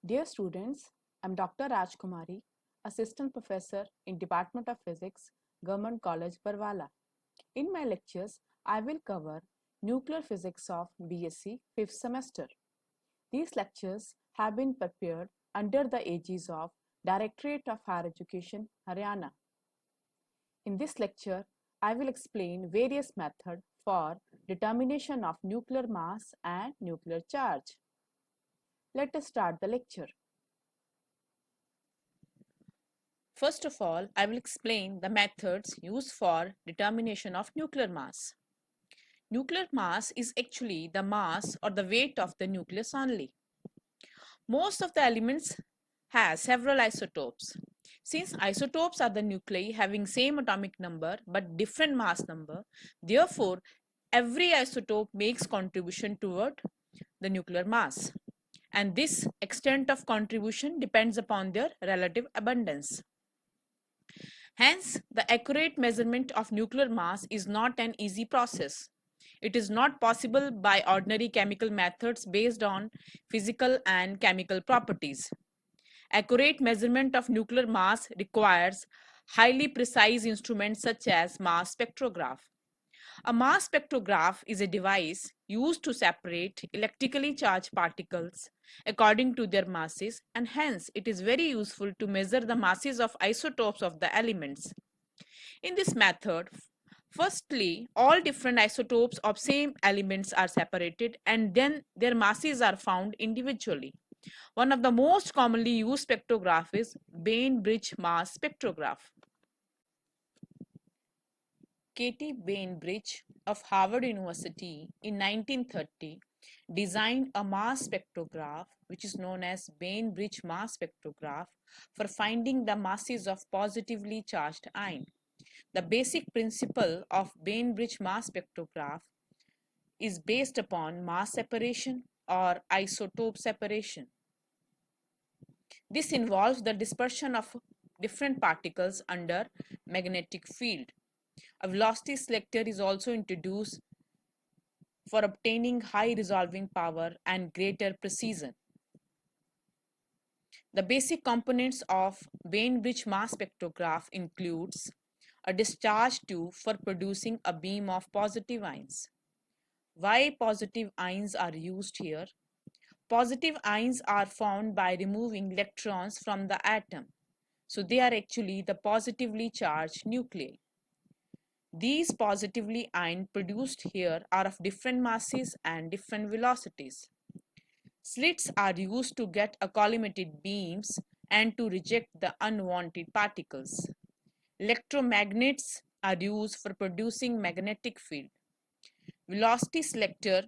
Dear students, I'm Dr. Rajkumari, Assistant Professor in Department of Physics, Government College, Barwala. In my lectures, I will cover Nuclear Physics of BSc 5th semester. These lectures have been prepared under the aegis of Directorate of Higher Education, Haryana. In this lecture, I will explain various methods for determination of nuclear mass and nuclear charge. Let us start the lecture. First of all, I will explain the methods used for determination of nuclear mass. Nuclear mass is actually the mass or the weight of the nucleus only. Most of the elements have several isotopes. Since isotopes are the nuclei having same atomic number but different mass number, therefore every isotope makes contribution toward the nuclear mass. And this extent of contribution depends upon their relative abundance. Hence, the accurate measurement of nuclear mass is not an easy process. It is not possible by ordinary chemical methods based on physical and chemical properties. Accurate measurement of nuclear mass requires highly precise instruments such as mass spectrograph. A mass spectrograph is a device used to separate electrically charged particles according to their masses, and hence it is very useful to measure the masses of isotopes of the elements. In this method, firstly, all different isotopes of same elements are separated and then their masses are found individually. One of the most commonly used spectrograph is Bainbridge mass spectrograph. Katie Bainbridge of Harvard University in 1930 designed a mass spectrograph which is known as Bainbridge mass spectrograph for finding the masses of positively charged ion. The basic principle of Bainbridge mass spectrograph is based upon mass separation or isotope separation. This involves the dispersion of different particles under magnetic field. A velocity selector is also introduced for obtaining high resolving power and greater precision. The basic components of Bainbridge mass spectrograph includes a discharge tube for producing a beam of positive ions. Why positive ions are used here? Positive ions are found by removing electrons from the atom. So they are actually the positively charged nuclei. These positively ions produced here are of different masses and different velocities. Slits are used to get a collimated beams and to reject the unwanted particles. Electromagnets are used for producing magnetic field. Velocity selector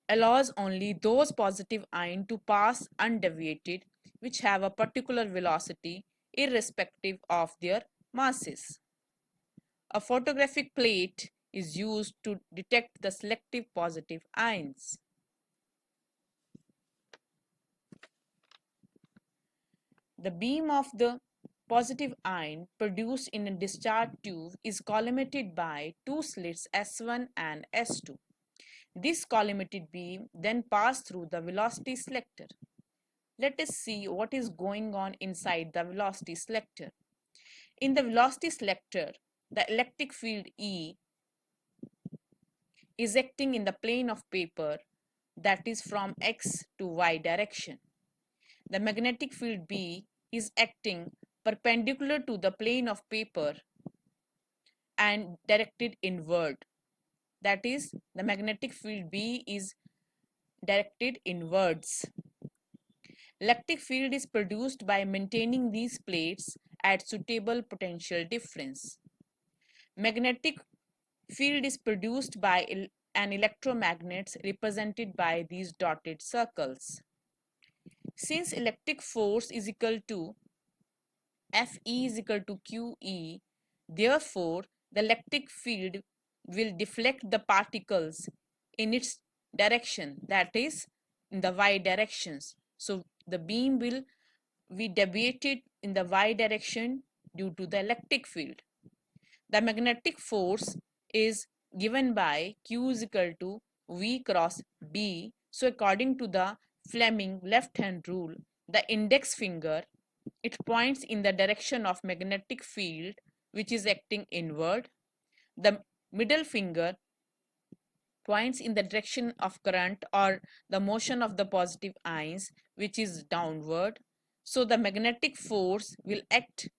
allows only those positive ions to pass undeviated which have a particular velocity irrespective of their masses. A photographic plate is used to detect the selective positive ions. The beam of the positive ion produced in a discharge tube is collimated by two slits S1 and S2. This collimated beam then passes through the velocity selector. Let us see what is going on inside the velocity selector. In the velocity selector, the electric field E is acting in the plane of paper, that is from X to Y direction. The magnetic field B is acting perpendicular to the plane of paper and directed inward. That is, the magnetic field B is directed inwards. Electric field is produced by maintaining these plates at suitable potential difference. Magnetic field is produced by an electromagnet represented by these dotted circles. Since electric force is equal to Fe is equal to QE, therefore the electric field will deflect the particles in its direction, that is in the y directions. So the beam will be deviated in the y direction due to the electric field. The magnetic force is given by Q is equal to V cross B. So according to the Fleming left hand rule, the index finger, it points in the direction of magnetic field which is acting inward. The middle finger points in the direction of current or the motion of the positive ions which is downward. So the magnetic force will act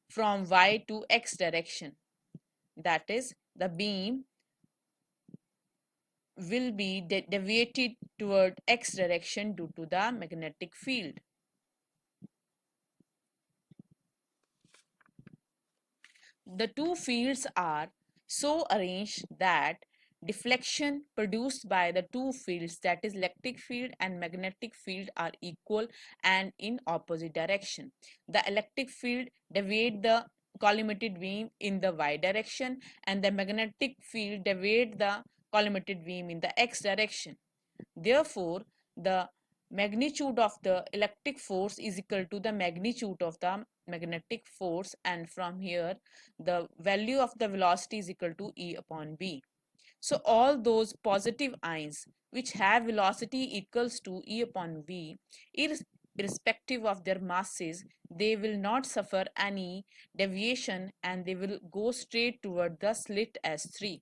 from y to x direction. That is, the beam will be deviated toward x direction due to the magnetic field. The two fields are so arranged that deflection produced by the two fields, that is electric field and magnetic field, are equal and in opposite direction. The electric field deviate the collimated beam in the y direction and the magnetic field deviate the collimated beam in the x direction. Therefore, the magnitude of the electric force is equal to the magnitude of the magnetic force, and from here the value of the velocity is equal to E upon B. So all those positive ions which have velocity equals to E upon V, irrespective of their masses, they will not suffer any deviation and they will go straight toward the slit S3.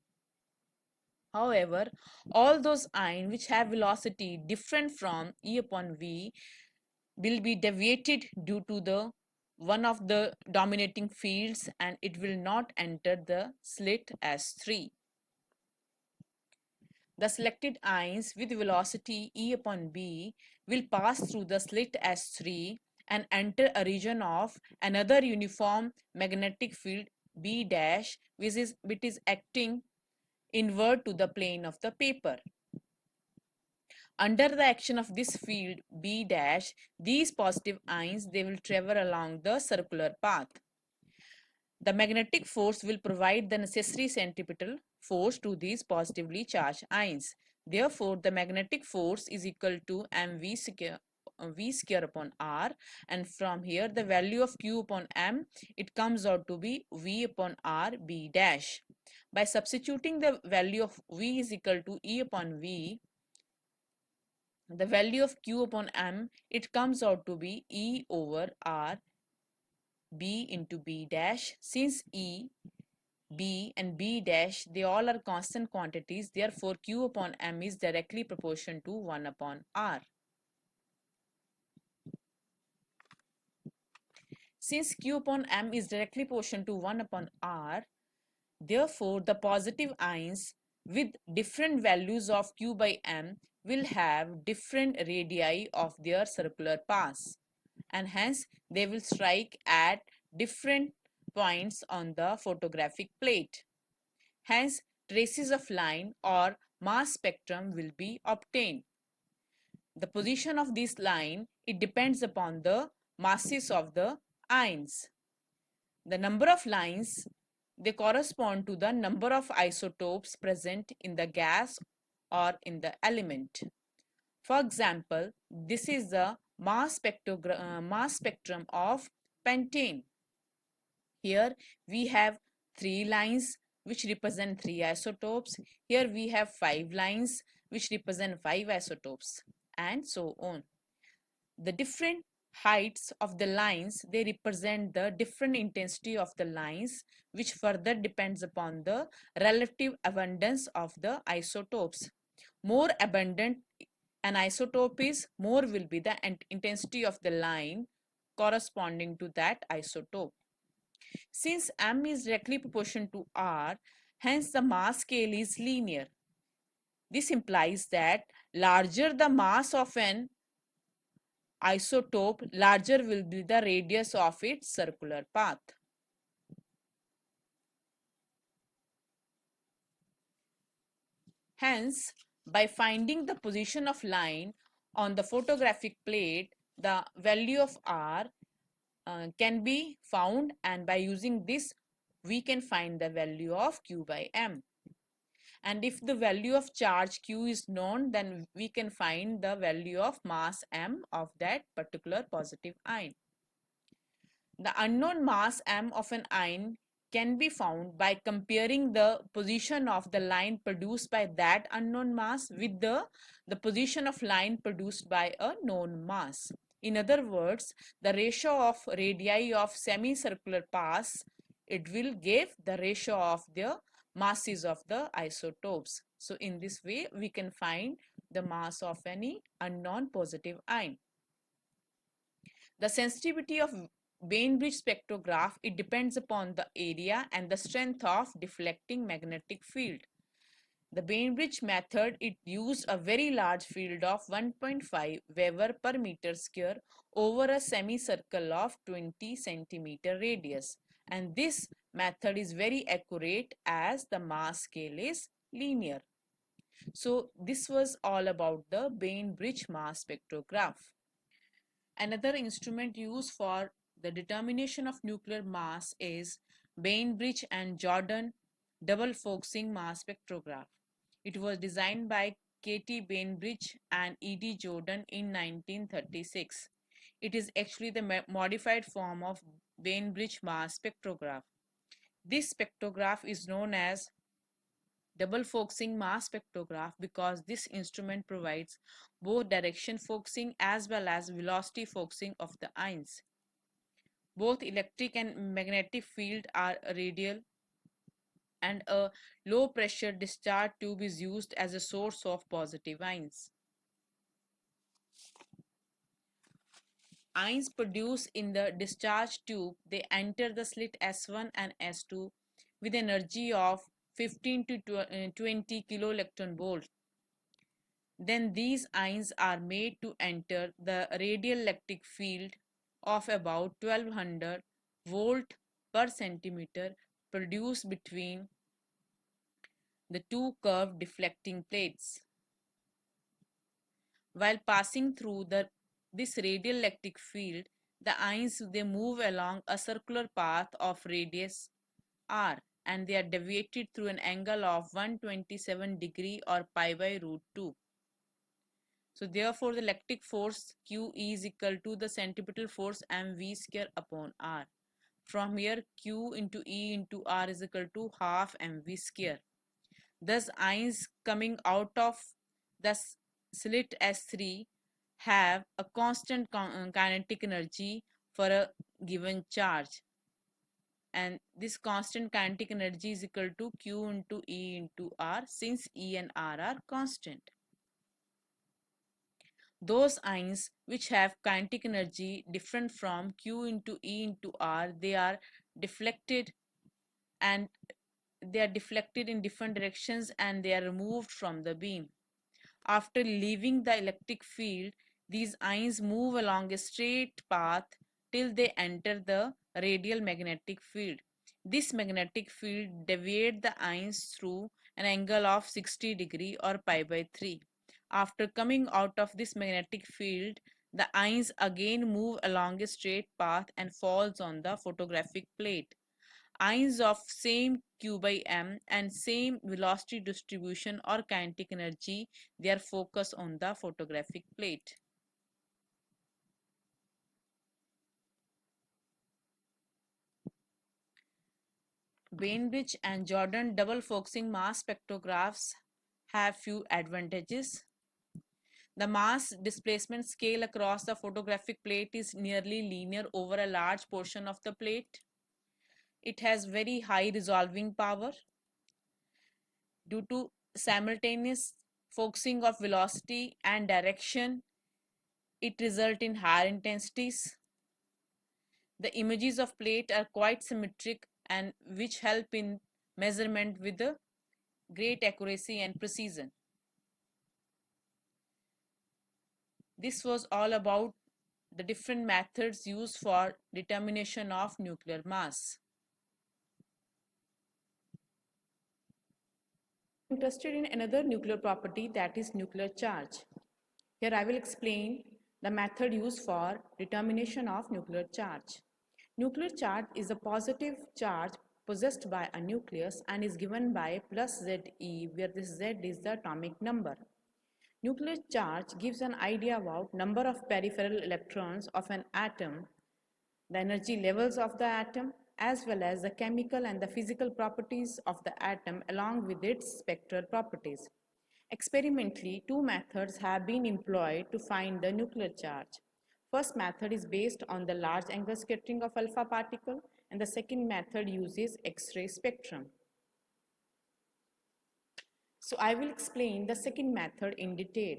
However, all those ions which have velocity different from E upon V will be deviated due to the one of the dominating fields and it will not enter the slit S3. The selected ions with velocity E upon B will pass through the slit S3 and enter a region of another uniform magnetic field B dash which is acting inward to the plane of the paper. Under the action of this field B dash, these positive ions, they will travel along the circular path. The magnetic force will provide the necessary centripetal force to these positively charged ions. Therefore, the magnetic force is equal to mv square upon r, and from here the value of q upon m, it comes out to be v upon r b dash. By substituting the value of v is equal to e upon v, the value of q upon m, it comes out to be E over R B into B dash. Since E, B and B dash, they all are constant quantities, therefore q upon m is directly proportional to 1 upon R. Since q upon m is directly proportional to 1 upon R, therefore the positive ions with different values of q by m will have different radii of their circular paths, and hence they will strike at different points on the photographic plate. Hence, traces of line or mass spectrum will be obtained. The position of this line, it depends upon the masses of the ions. The number of lines, they correspond to the number of isotopes present in the gas or in the element. For example, this is the mass spectrum of pentane. Here we have 3 lines which represent 3 isotopes. Here we have 5 lines which represent 5 isotopes, and so on. The different heights of the lines, they represent the different intensity of the lines, which further depends upon the relative abundance of the isotopes. More abundant an isotope is, more will be the intensity of the line corresponding to that isotope. Since m is directly proportional to r, hence the mass scale is linear. This implies that larger the mass of an isotope, larger will be the radius of its circular path. Hence, by finding the position of line on the photographic plate, the value of R can be found, and by using this we can find the value of Q by M. And if the value of charge Q is known, then we can find the value of mass M of that particular positive ion. The unknown mass M of an ion can be found by comparing the position of the line produced by that unknown mass with the position of line produced by a known mass. In other words, the ratio of radii of semicircular paths, it will give the ratio of the masses of the isotopes. So in this way, we can find the mass of any unknown positive ion. The sensitivity of Bainbridge spectrograph, it depends upon the area and the strength of deflecting magnetic field. The Bainbridge method, it used a very large field of 1.5 Weber per meter square over a semicircle of 20 centimeter radius. And this method is very accurate as the mass scale is linear. So this was all about the Bainbridge mass spectrograph. Another instrument used for the determination of nuclear mass is Bainbridge and Jordan double focusing mass spectrograph. It was designed by Katie Bainbridge and E.D. Jordan in 1936. It is actually the modified form of Bainbridge mass spectrograph. This spectrograph is known as double focusing mass spectrograph because this instrument provides both direction focusing as well as velocity focusing of the ions. Both electric and magnetic field are radial, and a low pressure discharge tube is used as a source of positive ions. Ions produced in the discharge tube, they enter the slit S1 and S2 with energy of 15 to 20 kilo electron volt. Then these ions are made to enter the radial electric field of about 1200 volt per centimeter produced between the two curved deflecting plates. While passing through this radial electric field, the ions, they move along a circular path of radius r, and they are deviated through an angle of 127 degree or pi by root 2. So therefore the electric force Q is equal to the centripetal force mv square upon r. From here Q into E into R is equal to half mv square. Thus ions coming out of the slit S3 have a constant kinetic energy for a given charge, and this constant kinetic energy is equal to Q into E into R, since E and R are constant. Those ions which have kinetic energy different from Q into E into R, they are deflected, and they are deflected in different directions, and they are removed from the beam. After leaving the electric field, these ions move along a straight path till they enter the radial magnetic field. This magnetic field deviates the ions through an angle of 60 degree or pi by 3. After coming out of this magnetic field, the ions again move along a straight path and falls on the photographic plate. Ions of same Q by m and same velocity distribution or kinetic energy, they are focused on the photographic plate. Bainbridge and Jordan double focusing mass spectrographs have few advantages. The mass displacement scale across the photographic plate is nearly linear over a large portion of the plate. It has very high resolving power. Due to simultaneous focusing of velocity and direction, it results in higher intensities. The images of plate are quite symmetric, and which help in measurement with a great accuracy and precision. This was all about the different methods used for determination of nuclear mass. Interested in another nuclear property, that is nuclear charge. Here I will explain the method used for determination of nuclear charge. Nuclear charge is a positive charge possessed by a nucleus and is given by plus Ze, where this Z is the atomic number. Nuclear charge gives an idea about number of peripheral electrons of an atom, the energy levels of the atom, as well as the chemical and the physical properties of the atom along with its spectral properties. Experimentally, two methods have been employed to find the nuclear charge. First method is based on the large angular scattering of alpha particle, and the second method uses X-ray spectrum. So I will explain the second method in detail.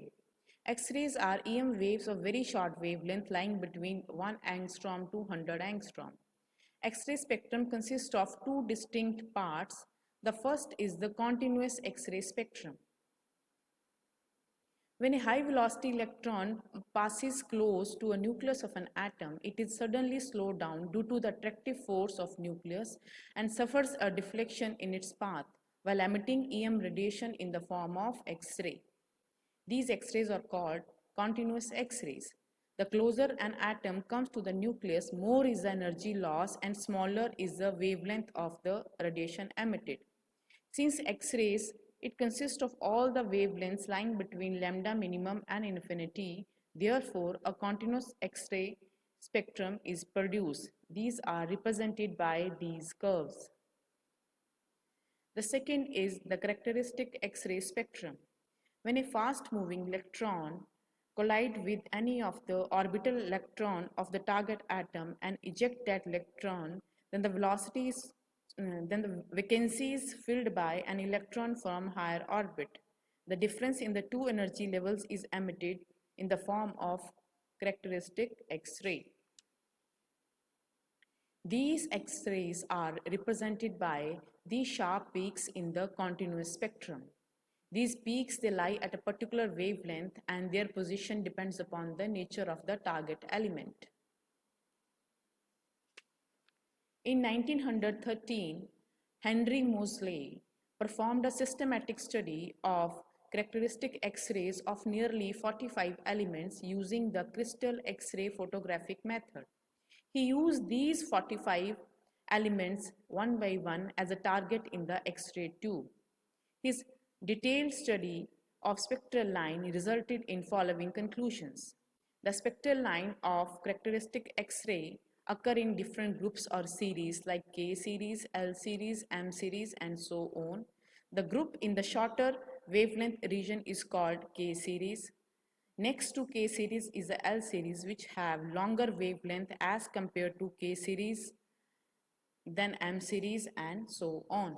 X-rays are EM waves of very short wavelength lying between 1 angstrom to 100 angstrom. X-ray spectrum consists of two distinct parts. The first is the continuous X-ray spectrum. When a high velocity electron passes close to a nucleus of an atom, it is suddenly slowed down due to the attractive force of nucleus and suffers a deflection in its path while emitting EM radiation in the form of X-ray. These X-rays are called continuous X-rays. The closer an atom comes to the nucleus, more is the energy loss and smaller is the wavelength of the radiation emitted. Since X-rays, it consists of all the wavelengths lying between lambda minimum and infinity. Therefore, a continuous X-ray spectrum is produced. These are represented by these curves. The second is the characteristic X-ray spectrum. When a fast-moving electron collides with any of the orbital electron of the target atom and eject that electron, then the vacancy is filled by an electron from higher orbit. The difference in the two energy levels is emitted in the form of characteristic X-ray. These X-rays are represented by these sharp peaks in the continuous spectrum. These peaks, they lie at a particular wavelength and their position depends upon the nature of the target element. In 1913, Henry Moseley performed a systematic study of characteristic X-rays of nearly 45 elements using the crystal X-ray photographic method. He used these 45 elements one by one as a target in the X-ray tube. His detailed study of spectral line resulted in following conclusions. The spectral line of characteristic X-ray occur in different groups or series like K series, L series, M series, and so on. The group in the shorter wavelength region is called K series. Next to K series is the L series, which have longer wavelength as compared to K series, then M series, and so on.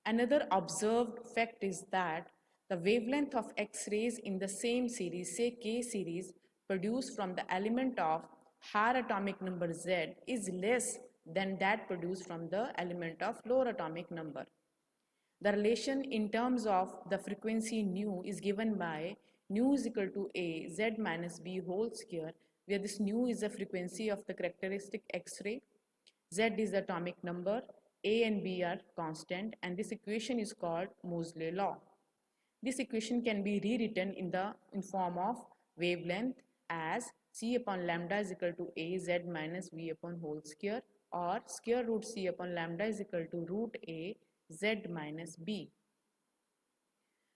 Another observed fact is that the wavelength of X-rays in the same series, say K series, produced from the element of higher atomic number Z is less than that produced from the element of lower atomic number. The relation in terms of the frequency nu is given by nu is equal to a Z minus b whole square, where this nu is the frequency of the characteristic X-ray, Z is the atomic number, a and b are constant, and this equation is called Moseley law. This equation can be rewritten in form of wavelength as c upon lambda is equal to a Z minus v upon whole square, or square root c upon lambda is equal to root a Z minus b.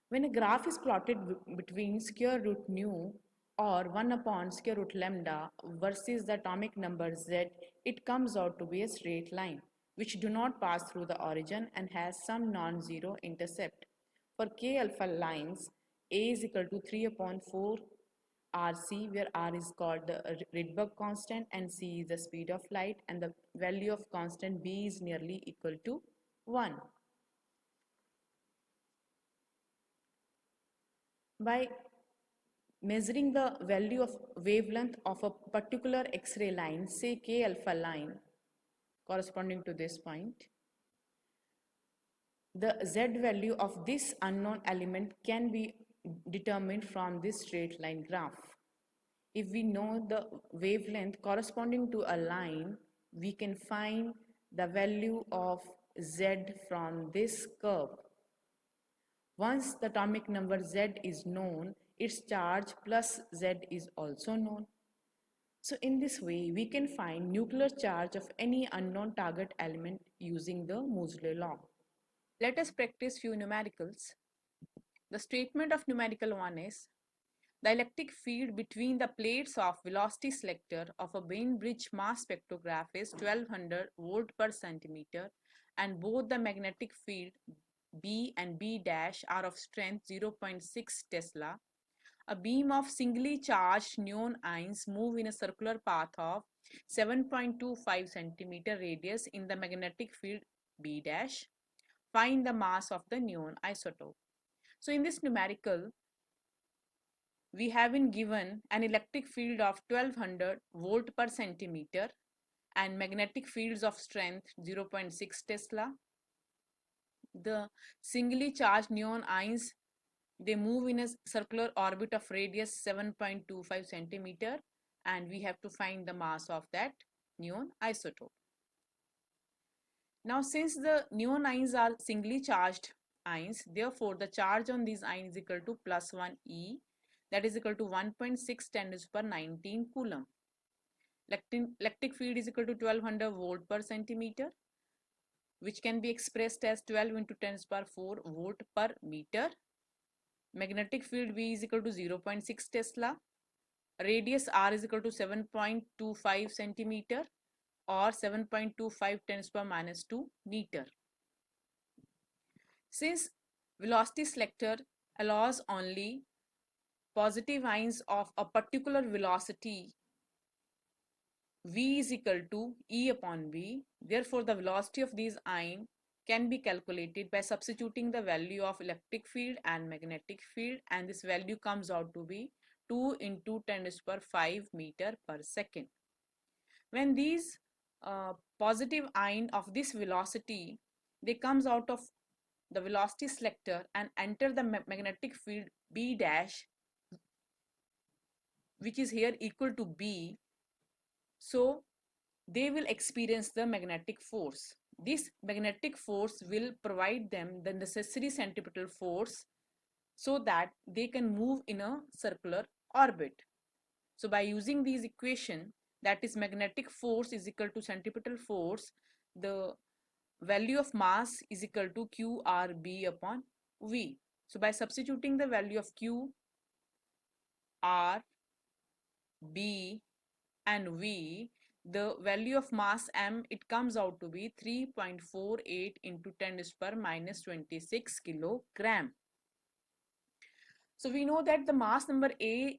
When a graph is plotted between square root nu or 1 upon square root lambda versus the atomic number Z, it comes out to be a straight line which do not pass through the origin and has some non-zero intercept. For K alpha lines, A is equal to 3 upon 4 RC, where R is called the Rydberg constant and C is the speed of light, and the value of constant B is nearly equal to 1. By measuring the value of wavelength of a particular X-ray line, say K alpha line, corresponding to this point, the Z value of this unknown element can be determined from this straight line graph. If we know the wavelength corresponding to a line, we can find the value of Z from this curve. Once the atomic number Z is known, its charge plus Z is also known. So in this way, we can find nuclear charge of any unknown target element using the Moseley law. Let us practice few numericals. The statement of numerical 1 is, The electric field between the plates of velocity selector of a Bainbridge mass spectrograph is 1200 volt per centimeter, and both the magnetic field B and B dash are of strength 0.6 Tesla. A beam of singly charged neon ions move in a circular path of 7.25 centimeter radius in the magnetic field B dash. Find the mass of the neon isotope. So in this numerical, we have been given an electric field of 1200 volt per centimeter and magnetic fields of strength 0.6 Tesla. The singly charged neon ions, they move in a circular orbit of radius 7.25 centimeter, and we have to find the mass of that neon isotope. Now, since the neon ions are singly charged ions, therefore the charge on these ions is equal to plus 1 E, that is equal to 1.6 10 to the power 19 coulomb. Electric field is equal to 1200 volt per centimeter, which can be expressed as 12 into 10 to the power 4 volt per meter. Magnetic field V is equal to 0.6 Tesla. Radius R is equal to 7.25 centimeter or 7.25 10 to the power minus 2 meter. Since velocity selector allows only positive ions of a particular velocity, V is equal to E upon V. Therefore, the velocity of these ions can be calculated by substituting the value of electric field and magnetic field, and this value comes out to be 2 into 10 to the power 5 meter per second. When these positive ion of this velocity, they comes out of the velocity selector and enter the magnetic field B dash, which is here equal to B, so they will experience the magnetic force. This magnetic force will provide them the necessary centripetal force so that they can move in a circular orbit. So by using these equation, that is magnetic force is equal to centripetal force, the value of mass is equal to QRB upon V. So by substituting the value of Q, R, B and V, the value of mass M, it comes out to be 3.48 into 10 to the power minus 26 kilogram. So we know that the mass number A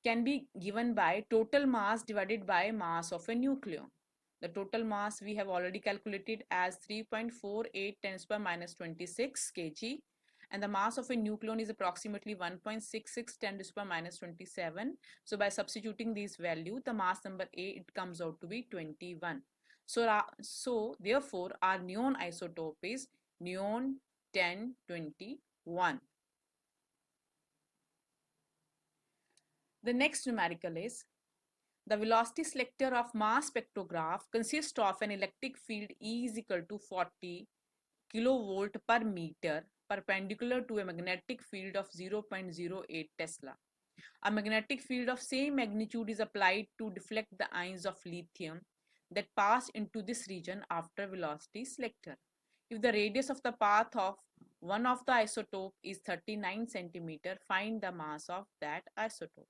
can be given by total mass divided by mass of a nucleon. The total mass we have already calculated as 3.48 10 to the power minus 26 kg, and the mass of a nucleon is approximately 1.66 10 to the power minus 27. So by substituting this value, the mass number A, it comes out to be 21. So therefore our neon isotope is neon 1021. The next numerical is the velocity selector of mass spectrograph consists of an electric field E is equal to 40 kilovolt per meter perpendicular to a magnetic field of 0.08 Tesla. A magnetic field of same magnitude is applied to deflect the ions of lithium that pass into this region after velocity selector. If the radius of the path of one of the isotope is 39 centimeter, find the mass of that isotope.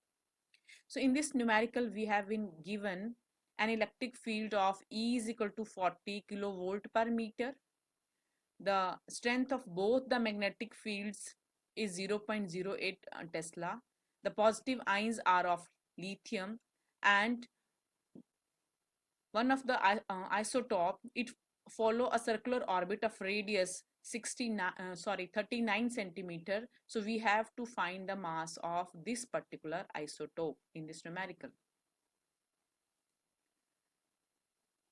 So in this numerical, we have been given an electric field of E is equal to 40 kilovolt per meter. The strength of both the magnetic fields is 0.08 Tesla. The positive ions are of lithium, and one of the isotope, it follow a circular orbit of radius 39 centimeter. So we have to find the mass of this particular isotope in this numerical.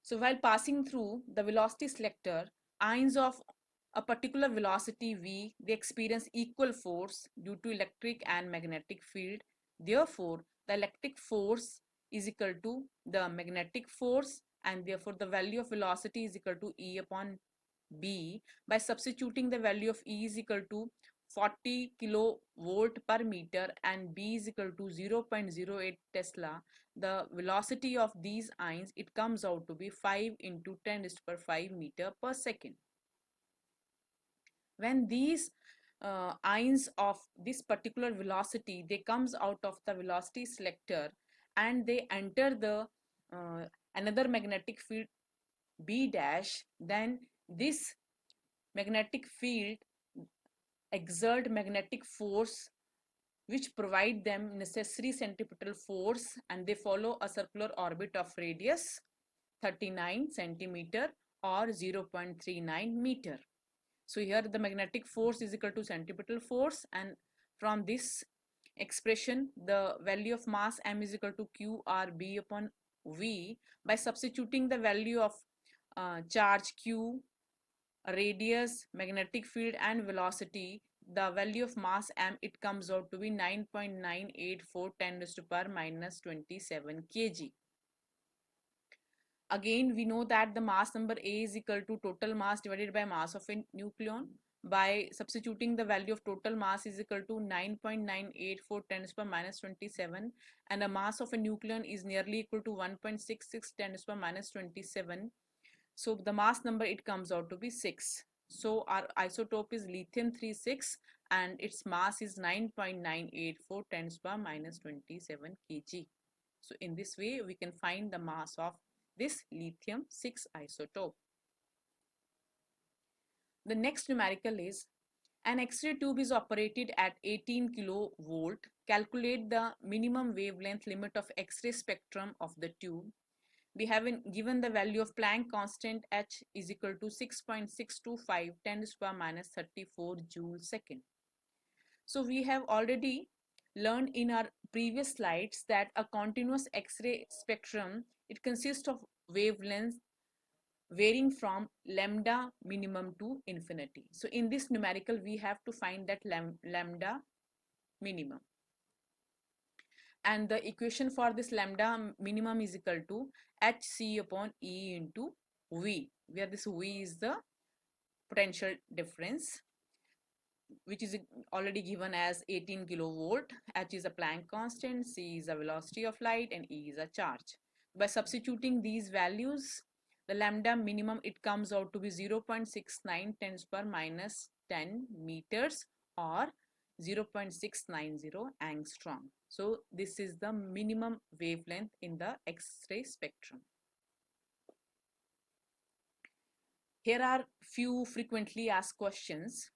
So while passing through the velocity selector, ions of a particular velocity v, they experience equal force due to electric and magnetic field. Therefore, the electric force is equal to the magnetic force, and therefore the value of velocity is equal to E upon B. By substituting the value of E is equal to 40 kilovolt per meter and B is equal to 0.08 Tesla, the velocity of these ions, it comes out to be 5 into 10 to the power 5 meter per second. When these ions of this particular velocity, they comes out of the velocity selector and they enter the another magnetic field B dash, then this magnetic field exert magnetic force which provide them necessary centripetal force, and they follow a circular orbit of radius 39 centimeter or 0.39 meter. So here the magnetic force is equal to centripetal force, and from this expression the value of mass m is equal to qrb upon v. By substituting the value of charge q, radius, magnetic field and velocity, the value of mass m, it comes out to be 9.984 10 raised to power minus 27 kg. Again, we know that the mass number A is equal to total mass divided by mass of a nucleon. By substituting the value of total mass is equal to 9.984 10 raised to power minus 27, and the mass of a nucleon is nearly equal to 1.66 10 raised to power minus 27. So the mass number, it comes out to be 6. So our isotope is lithium 36 and its mass is 9.984 10 to the power minus 27 kg. So in this way we can find the mass of this lithium 6 isotope. The next numerical is an X-ray tube is operated at 18 kilovolt. Calculate the minimum wavelength limit of X-ray spectrum of the tube. We have given the value of Planck constant H is equal to 6.625 10 to the power minus 34 joule second. So we have already learned in our previous slides that a continuous X-ray spectrum, it consists of wavelengths varying from lambda minimum to infinity. So in this numerical we have to find that lambda minimum. And the equation for this lambda minimum is equal to hc upon E into V, where this V is the potential difference, which is already given as 18 kilovolt. H is a Planck constant, C is a velocity of light, and E is a charge. By substituting these values, the lambda minimum, it comes out to be 0.69 10 to the power minus 10 meters or 0.690 angstrom. So this is the minimum wavelength in the X-ray spectrum. Here are few frequently asked questions.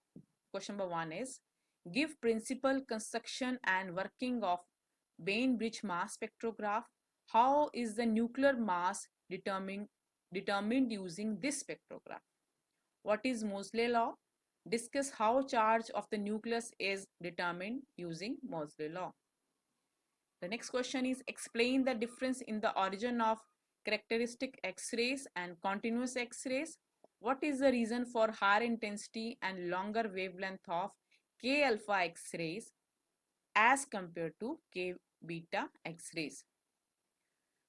Question number 1 is, give principal, construction and working of Bainbridge mass spectrograph. How is the nuclear mass determined using this spectrograph? What is Moseley law? Discuss how charge of the nucleus is determined using Moseley law. The next question is, explain the difference in the origin of characteristic X-rays and continuous X-rays. What is the reason for higher intensity and longer wavelength of K alpha X-rays as compared to K beta X-rays?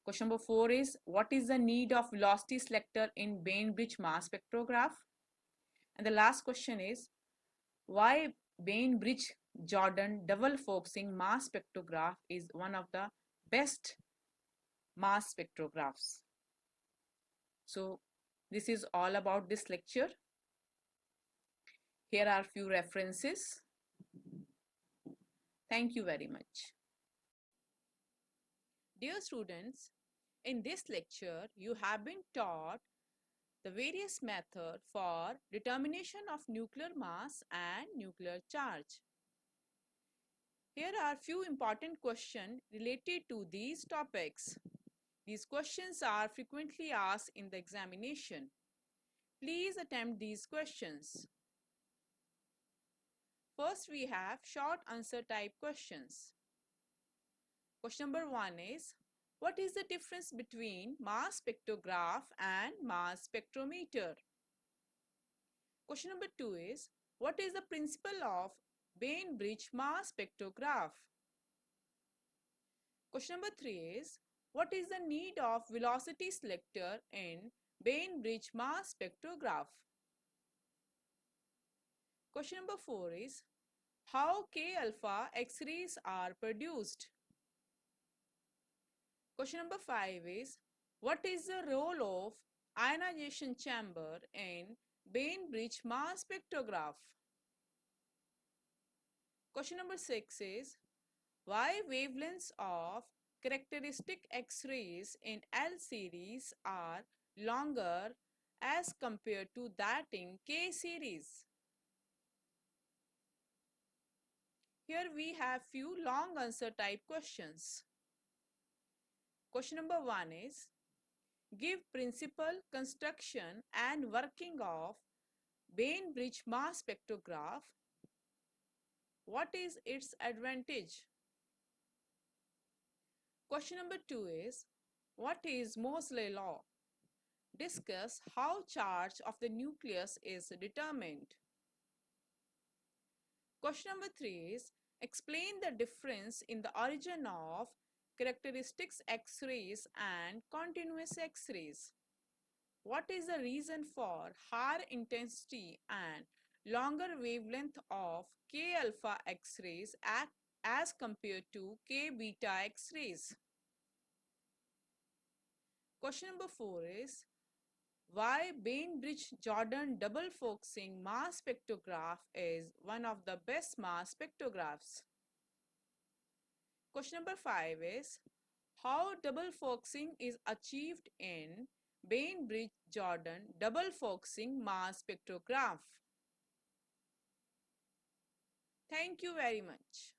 Question number 4 is, what is the need of velocity selector in Bainbridge mass spectrograph? And the last question is, why Bainbridge Jordan double focusing mass spectrograph is one of the best mass spectrographs. So this is all about this lecture. Here are few references. Thank you very much. Dear students, in this lecture you have been taught the various methods for determination of nuclear mass and nuclear charge. Here are few important questions related to these topics. These questions are frequently asked in the examination. Please attempt these questions. First, we have short answer type questions. Question number 1 is, what is the difference between mass spectrograph and mass spectrometer? Question number 2 is, what is the principle of Bainbridge mass spectrograph? Question number 3 is, what is the need of velocity selector in Bainbridge mass spectrograph? Question number 4 is, how K alpha X-rays are produced? Question number 5 is, what is the role of ionization chamber in Bainbridge mass spectrograph? Question number 6 is why wavelengths of characteristic X-rays in L series are longer as compared to that in K series? Here we have few long answer type questions. Question number 1 is give principle, construction and working of Bainbridge mass spectrograph. What is its advantage? Question number 2 is what is Moseley law? Discuss how charge of the nucleus is determined. Question number 3 is explain the difference in the origin of characteristics X-rays and continuous X-rays. What is the reason for higher intensity and longer wavelength of K alpha X-rays as compared to K beta X-rays? Question number 4 is why Bainbridge-Jordan double focusing mass spectrograph is one of the best mass spectrographs. Question number 5 is how double focusing is achieved in Bainbridge-Jordan double focusing mass spectrograph. Thank you very much.